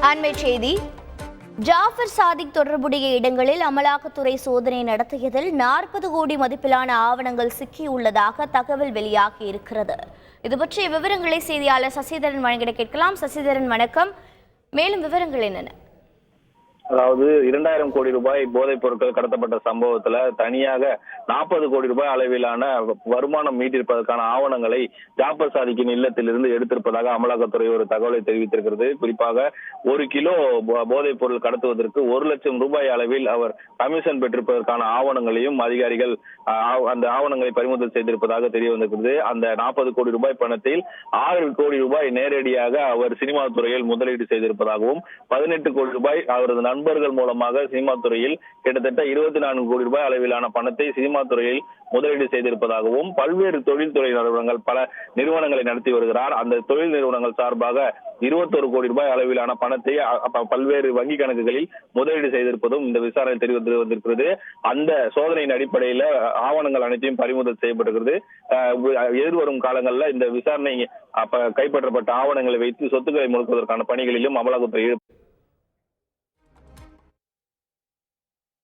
அண்மை செய்தி. ஜாஃபர் சாதிக் தொடர்புடைய இடங்களில் அமலாக்கத்துறை சோதனை நடத்தியதில் 40 கோடி மதிப்பிலான ஆவணங்கள் சிக்கியுள்ளதாக தகவல் வெளியாகி இருக்கிறது. இது பற்றிய விவரங்களை செய்தியாளர் சசிதரன் வழங்கிட கேட்கலாம். சசிதரன், வணக்கம். மேலும் விவரங்கள் என்னென்ன? அதாவது 2000 கோடி ரூபாய் போதைப் பொருட்கள் கடத்தப்பட்ட சம்பவத்துல தனியாக 40 கோடி ரூபாய் அளவிலான வருமானம் மீட்டிருப்பதற்கான ஆவணங்களை ஜாஃபர் சாதிக்கின் இல்லத்திலிருந்து எடுத்திருப்பதாக அமலாக்கத்துறை ஒரு தகவலை தெரிவித்திருக்கிறது. குறிப்பாக 1 கிலோ போதைப் பொருள் கடத்துவதற்கு 1 லட்சம் ரூபாய் அளவில் அவர் கமிஷன் பெற்றிருப்பதற்கான ஆவணங்களையும் அதிகாரிகள் அந்த ஆவணங்களை பறிமுதல் செய்திருப்பதாக தெரிய வந்திருக்கிறது. அந்த 40 கோடி ரூபாய் பணத்தில் 6 கோடி ரூபாய் நேரடியாக அவர் சினிமா துறையில் முதலீடு செய்திருப்பதாகவும் 18 கோடி ரூபாய் அவரது நண்பர்கள் மூலமாக சினிமா துறையில் கிட்டத்தட்ட 24 கோடி ரூபாய் அளவிலான பணத்தை சினிமா துறையில் முதலீடு செய்திருப்பதாகவும் பல்வேறு தொழில்துறை நிறுவனங்கள் பல நிறுவனங்களை நடத்தி வருகிறார். அந்த தொழில் நிறுவனங்கள் சார்பாக 21 கோடி ரூபாய் அளவிலான பணத்தை பல்வேறு வங்கி கணக்குகளில் முதலீடு செய்திருப்பதும் இந்த விசாரணை தெரிவித்து வந்திருக்கிறது. அந்த சோதனையின் அடிப்படையில ஆவணங்கள் அனைத்தையும் பறிமுதல் செய்யப்பட்டிருக்கிறது. எதிர்வரும் காலங்களில் இந்த விசாரணை கைப்பற்றப்பட்ட ஆவணங்களை வைத்து சொத்துக்களை முழுக்குவதற்கான பணிகளிலும் அமலாக்கத்துறை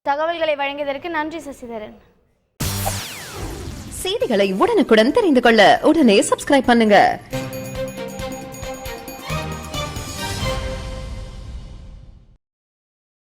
தகவல்களை வழங்கியதற்கு நன்றி சசிதரன். செய்திகளை உடனுக்குடன் தெரிந்து கொள்ள உடனே சப்ஸ்கிரைப் பண்ணுங்க.